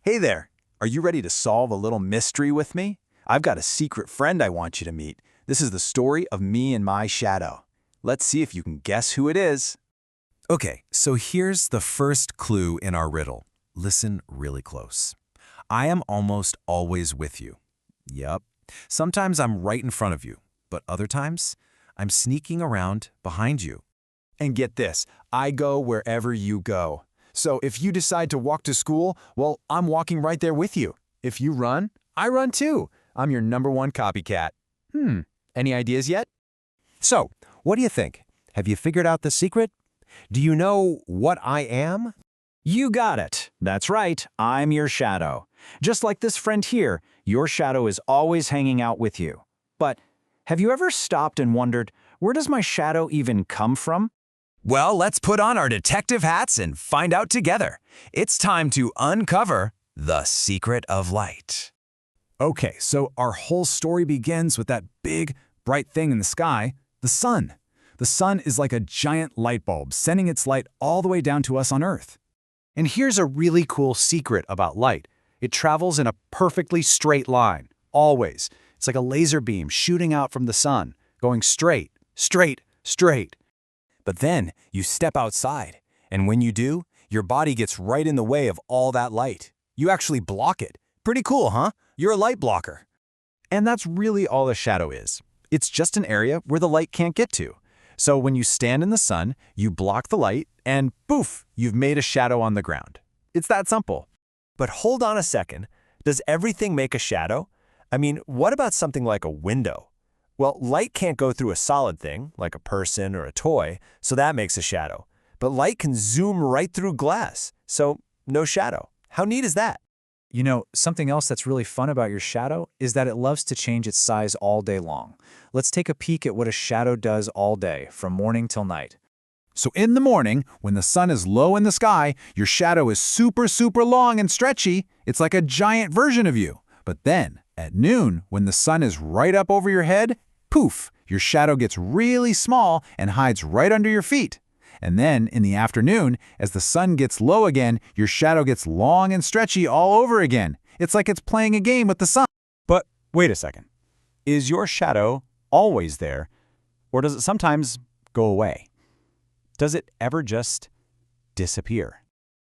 Hey there, are you ready to solve a little mystery with me? I've got a secret friend I want you to meet. This is the story of me and my shadow. Let's see if you can guess who it is. Okay, so here's the first clue in our riddle. Listen really close. I am almost always with you. Yep. Sometimes I'm right in front of you, but other times I'm sneaking around behind you. And get this, I go wherever you go. So if you decide to walk to school, well, I'm walking right there with you. If you run, I run too. I'm your #1 copycat. Any ideas yet? So, what do you think? Have you figured out the secret? Do you know what I am? You got it. That's right. I'm your shadow. Just like this friend here, your shadow is always hanging out with you. But have you ever stopped and wondered, where does my shadow even come from? Well, let's put on our detective hats and find out together. It's time to uncover the secret of light. Okay, so our whole story begins with that big, bright thing in the sky, the sun. The sun is like a giant light bulb, sending its light all the way down to us on Earth. And here's a really cool secret about light. It travels in a perfectly straight line, always. It's like a laser beam shooting out from the sun, going straight, straight, straight. But then you step outside, and when you do, your body gets right in the way of all that light. You actually block it. Pretty cool, huh? You're a light blocker. And that's really all a shadow is. It's just an area where the light can't get to. So when you stand in the sun, you block the light, and poof, you've made a shadow on the ground. It's that simple. But hold on a second. Does everything make a shadow? I mean, what about something like a window? Well, light can't go through a solid thing, like a person or a toy, so that makes a shadow. But light can zoom right through glass, so no shadow. How neat is that? You know, something else that's really fun about your shadow is that it loves to change its size all day long. Let's take a peek at what a shadow does all day, from morning till night. So in the morning, when the sun is low in the sky, your shadow is super, super long and stretchy. It's like a giant version of you. But then, at noon, when the sun is right up over your head, poof, your shadow gets really small and hides right under your feet. And then, in the afternoon, as the sun gets low again, your shadow gets long and stretchy all over again. It's like it's playing a game with the sun. But wait a second. Is your shadow always there, or does it sometimes go away? Does it ever just disappear?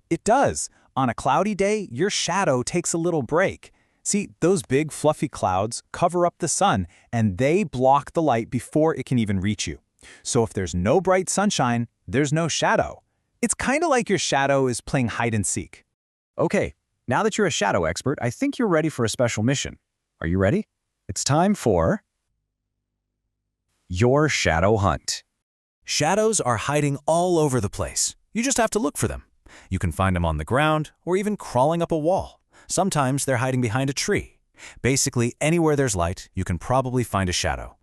It does. On a cloudy day, your shadow takes a little break. See, those big fluffy clouds cover up the sun, and they block the light before it can even reach you. So if there's no bright sunshine, there's no shadow. It's kind of like your shadow is playing hide and seek. Okay, now that you're a shadow expert, I think you're ready for a special mission. Are you ready? It's time for your shadow hunt. Shadows are hiding all over the place. You just have to look for them. You can find them on the ground or even crawling up a wall. Sometimes they're hiding behind a tree. Basically, anywhere there's light, you can probably find a shadow.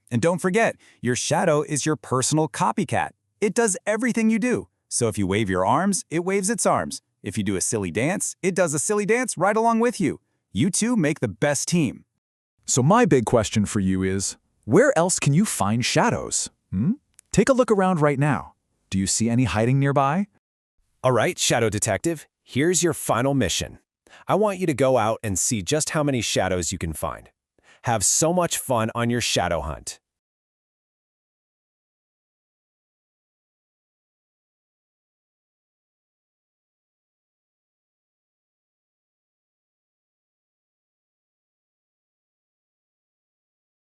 And don't forget, your shadow is your personal copycat. It does everything you do. So if you wave your arms, it waves its arms. If you do a silly dance, it does a silly dance right along with you. You two make the best team. So my big question for you is, where else can you find shadows? Take a look around right now. Do you see any hiding nearby? All right, Shadow Detective, here's your final mission. I want you to go out and see just how many shadows you can find. Have so much fun on your shadow hunt.